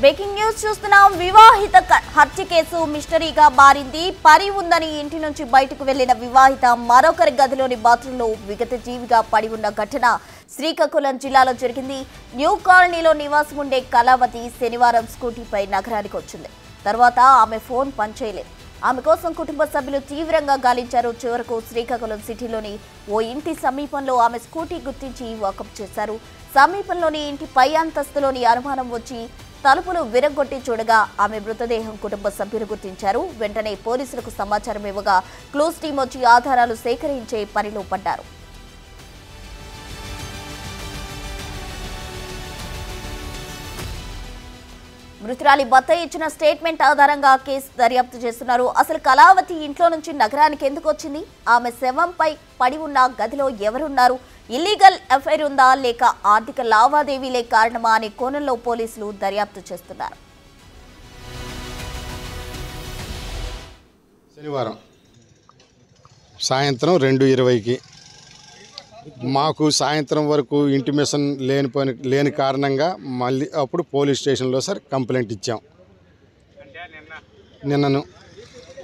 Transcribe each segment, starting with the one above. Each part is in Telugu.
బ్రేకింగ్ న్యూస్ చూస్తున్నాం. వివాహిత హత్య కేసు మిస్టరీగా మారింది. పరి ఉందని ఇంటి నుంచి బయటకు వెళ్లిన వివాహిత మరొకరి గదిలోని బాత్రూంలో విగత జీవిగా పడి ఉన్న ఘటన శ్రీకాకుళం జిల్లాలో జరిగింది. న్యూ కాలనీలో నివాసం ఉండే కళావతి శనివారం స్కూటీపై నగరానికి వచ్చింది. తర్వాత ఆమె ఫోన్ పనిచేయలేదు. ఆమె కోసం కుటుంబ సభ్యులు తీవ్రంగా గాలించారు. చివరకు శ్రీకాకుళం సిటీలోని ఓ ఇంటి సమీపంలో ఆమె స్కూటీ గుర్తించి వాకప్ చేశారు. సమీపంలోని ఇంటి పై అంతస్తులోని అనుమానం వచ్చి తలుపులు విరగొట్టి చూడగా ఆమె మృతదేహం కుటుంబ సభ్యులు గుర్తించారు. వెంటనే పోలీసులకు సమాచారం ఇవ్వగా క్లూస్ టీం వచ్చి ఆధారాలు సేకరించే పనిలో పడ్డారు. మృతురాలి భర్త ఇచ్చిన స్టేట్మెంట్ ఆధారంగా కేసు దర్యాప్తు చేస్తున్నారు. అసలు కళావతి ఇంట్లో నుంచి నగరానికి ఎందుకు వచ్చింది? ఆమె శవంపై పడి ఉన్న గదిలో ఎవరున్నారు? ఇల్లీగల్ ఎఫైర్ ఉందా లేక ఆర్థిక లావాదేవీలే కారణమా అనే కోణంలో పోలీసులు దర్యాప్తు చేస్తున్నారు. శనివారం సాయంత్రం 2:20కి మాకు సాయంత్రం వరకు ఇంటిమేషన్ లేని కారణంగా మళ్ళీ అప్పుడు పోలీస్ స్టేషన్లో సార్ కంప్లైంట్ ఇచ్చాం.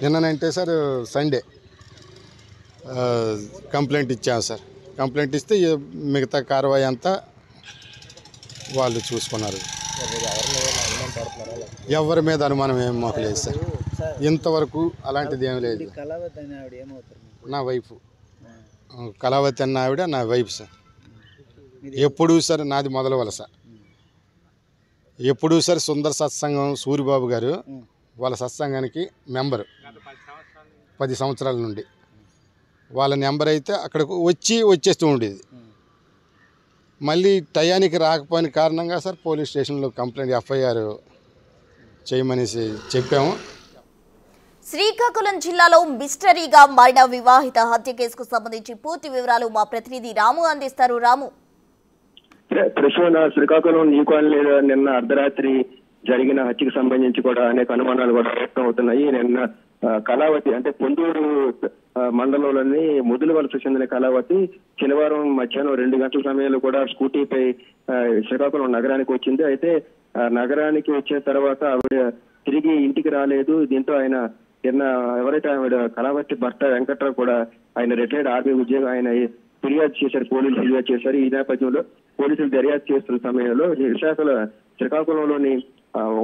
నిన్ననంటే సార్ సండే కంప్లైంట్ ఇచ్చాం సార్. కంప్లైంట్ ఇస్తే మిగతా కార్యవాయి అంతా వాళ్ళు చూసుకున్నారు. ఎవరి మీద అనుమానం ఏం మాకు లేదు సార్. ఇంతవరకు అలాంటిది ఏం లేదు. నా వైఫ్ కళావతి అన్న ఆవిడ నా వైఫ్ సార్. ఎప్పుడు సార్ నాది మొదల వలస. ఎప్పుడు సార్ సుందర సత్సంగం సూరిబాబు గారు వాళ్ళ సత్సంగానికి మెంబరు 10 సంవత్సరాల నుండి. వాళ్ళ నెంబర్ అయితే అక్కడికి వచ్చేస్తూ ఉండేది. మళ్ళీ టయానికి రాకపోయిన కారణంగా సార్ పోలీస్ స్టేషన్లో కంప్లైంట్ ఎఫ్ఐఆర్ చేయమనేసి చెప్పాము. శ్రీకాకుళం జిల్లాలో మిస్టరీగా మారిన వివాహిత హత్య కేసుకు సంబంధించి పూర్తి వివరాలు మా ప్రతినిధి రాము అందిస్తారు. రాము, శ్రీకాకుళం న్యూ కాలనీలో నిన్న అర్ధరాత్రి జరిగిన హత్యకు సంబంధించి కూడా అనేక అనుమానాలు కూడా వ్యక్తం అవుతున్నాయి. నిన్న కళావతి అంటే పొందూరు మండలంలోని ముదులవలస చెందిన కళావతి శనివారం మధ్యాహ్నం 2 గంటల సమయంలో కూడా స్కూటీపై శ్రీకాకుళం నగరానికి వచ్చింది. అయితే నగరానికి వచ్చిన తర్వాత ఆవిడ తిరిగి ఇంటికి రాలేదు. దీంతో ఆయన నిన్న ఎవరైతే ఆవిడ కళావతి భర్త వెంకట్రావు కూడా ఆయన రిటైర్డ్ ఆర్మీ ఉద్యోగం ఆయన ఫిర్యాదు చేశారు. పోలీసులు ఫిర్యాదు చేశారు. ఈ నేపథ్యంలో పోలీసులు దర్యాప్తు చేస్తున్న సమయంలో శ్రీకాకుళంలోని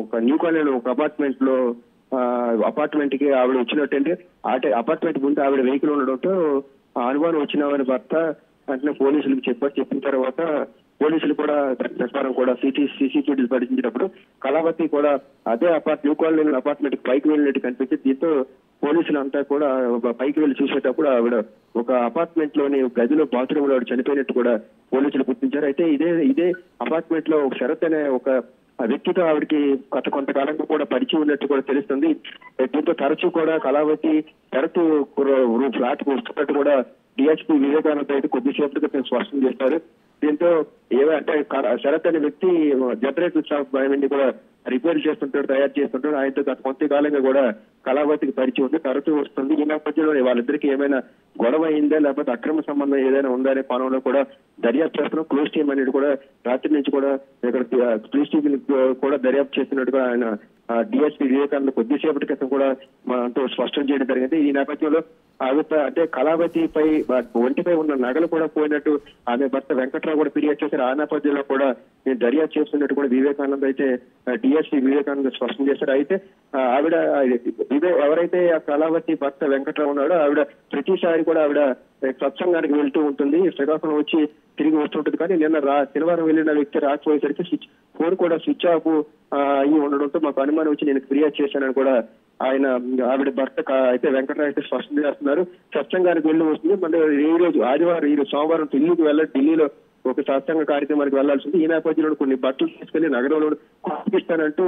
ఒక న్యూ కాలనీలో ఒక అపార్ట్మెంట్ కి ఆవిడ వచ్చినట్టంటే అపార్ట్మెంట్ ముందు ఆవిడ వెహికల్ ఉండడంతో అనుమానం వచ్చిన వారి భర్త వెంటనే పోలీసులకు చెప్పిన తర్వాత పోలీసులు కూడా ప్రకారం కూడా సీసీటీవీ పరిశీలించినప్పుడు కళావతి కూడా అదే న్యూ కాలనీ అపార్ట్మెంట్ పైకి వెళ్ళినట్టు కనిపించింది. దీంతో పోలీసులు అంతా కూడా పైకి వెళ్లి చూసేటప్పుడు ఆవిడ ఒక అపార్ట్మెంట్ లోని గదిలో బాత్రూమ్ లో చనిపోయినట్టు కూడా పోలీసులు గుర్తించారు. అయితే ఇదే అపార్ట్మెంట్ లో ఒక శరత్ అనే ఒక వ్యక్తితో ఆవిడకి కొంతకాలంగా కూడా పరిచయం ఉన్నట్టు కూడా తెలుస్తుంది. దీంతో తరచూ కూడా కళావతి శరత్ ఫ్లాట్ కు వస్తున్నట్టు కూడా డిఎస్పీ వివేకానంద అయితే కొద్దిసేపటి క్రితం స్పష్టం చేశారు. దీంతో ఏమంటే శరత్ అనే వ్యక్తి జనరేటర్ షాప్ కూడా రిపేర్ చేస్తుంటాడు, తయారు చేస్తుంటాడు. ఆయనతో గత కొంతకాలంగా కూడా కళావతికి పరిచయం ఉంది, తరచూ వస్తుంది. ఈ నేపథ్యంలో వాళ్ళిద్దరికి ఏమైనా గొడవ అయిందా లేకపోతే అక్రమ సంబంధం ఏదైనా ఉందా అనే కోణంలో కూడా దర్యాప్తు చేస్తున్నాం. క్లోజ్ టీం అనేది కూడా రాత్రి నుంచి కూడా ఇక్కడ క్లోజ్ టీం కూడా దర్యాప్తు చేస్తున్నట్టుగా ఆయన డిఎస్పీ వివేకానంద కొద్దిసేపటి క్రితం కూడా మనతో స్పష్టం చేయడం జరిగింది. ఈ నేపథ్యంలో అంటే కళావతిపై ఒంటిపై ఉన్న నగలు కూడా పోయినట్టు ఆమె భర్త వెంకట్రావు కూడా ఫిర్యాదు చేశారు. ఆ నేపథ్యంలో కూడా నేను దర్యాప్తు చేస్తున్నట్టు కూడా వివేకానంద అయితే డిఎస్పీ వివేకానంద స్పష్టం చేశారు. అయితే ఆవిడ ఎవరైతే ఆ కళావతి భర్త వెంకట్రావు ఉన్నాడో ఆవిడ ప్రతిసారి కూడా ఆవిడ సత్సంగానికి వెళ్తూ ఉంటుంది. శ్రీకాకుళం వచ్చి తిరిగి వస్తుంటుంది. కానీ నిన్న శనివారం వెళ్ళిన వ్యక్తి రాకపోయేసరికి ఫోన్ కూడా స్విచ్ ఆఫ్ అయ్యి ఉండడంతో మాకు అనుమానం వచ్చి నేను ఫిర్యాదు చేశానని కూడా ఆవిడ భర్త అయితే వెంకటరావు అయితే స్పష్టం చేస్తున్నారు. సత్సంగానికి వెళ్ళి వస్తుంది. మళ్ళీ ఈ రోజు ఆదివారం సోమవారం ఢిల్లీకి వెళ్ళాలి. ఢిల్లీలో ఒక సత్సంగ కార్యక్రమానికి వెళ్లాల్సి ఉంది. ఈ నేపథ్యంలో కొన్ని బట్టలు తీసుకెళ్లి నగరంలో కురిపిస్తానంటూ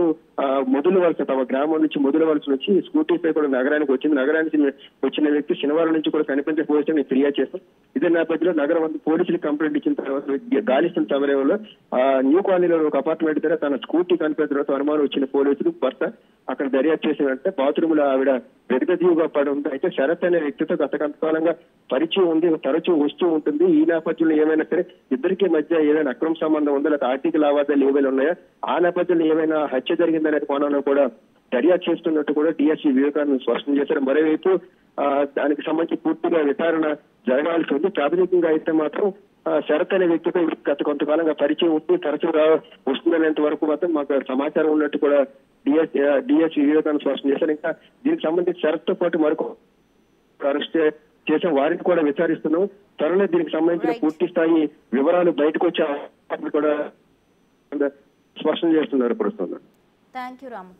ముదులవలస తమ గ్రామం నుంచి ముదులవలస నుంచి స్కూటీపై కూడా నగరానికి వచ్చింది. నగరానికి వచ్చిన వ్యక్తి శనివారం నుంచి కూడా కనిపించే పోలీసులు ఫిర్యాదు చేస్తాం. ఇదే నేపథ్యంలో నగరం అంతా పోలీసులకు కంప్లైంట్ ఇచ్చిన తర్వాత గాలిస్తున్న సమయంలో న్యూ కాలనీలో ఒక అపార్ట్మెంట్ దగ్గర తన స్కూటీ కనిపించిన తర్వాత అనుమానం వచ్చిన పోలీసులు భర్త అక్కడ దర్యాప్తు చేసినంటే బాత్రూమ్ లో ఆవిడ వెగదీవుగా పడి ఉంది. అయితే శరత్ అనే వ్యక్తితో గత కొంతకాలంగా పరిచయం ఉంది, తరచూ వస్తూ ఉంటుంది. ఈ నేపథ్యంలో ఏమైనా సరే ఇద్దరికి మధ్య ఏదైనా అక్రమ సంబంధం ఉందా, లేదా ఆర్థిక లావాదేవీలు ఏమైనా ఉన్నాయా, ఆ నేపథ్యంలో ఏమైనా హత్య జరిగిందనే కోణంలో కూడా దర్యాప్తు చేస్తున్నట్టు కూడా డిఎస్పీ వివేకానంద్ స్పష్టం చేశారు. మరోవైపు దానికి సంబంధించి పూర్తిగా విచారణ జరగాల్సి ఉంది. ప్రాథమికంగా అయితే మాత్రం శరత్ అనే వ్యక్తితో గత కొంతకాలంగా పరిచయం ఉంటూ తరచుగా వస్తుందనేంత వరకు మాత్రం మాకు సమాచారం ఉన్నట్టు కూడా డిఎస్పీ వివేకానంద్ స్పష్టం చేశారు. ఇంకా దీనికి సంబంధించి శరత్ తో పాటు మరొక అరెస్ట్ చేసిన వారిని కూడా విచారిస్తున్నాం. త్వరలో దీనికి సంబంధించిన పూర్తి స్థాయి వివరాలు బయటకు వచ్చే కూడా స్పష్టం చేస్తున్నారు ప్రస్తుతం. Thank you Ramu.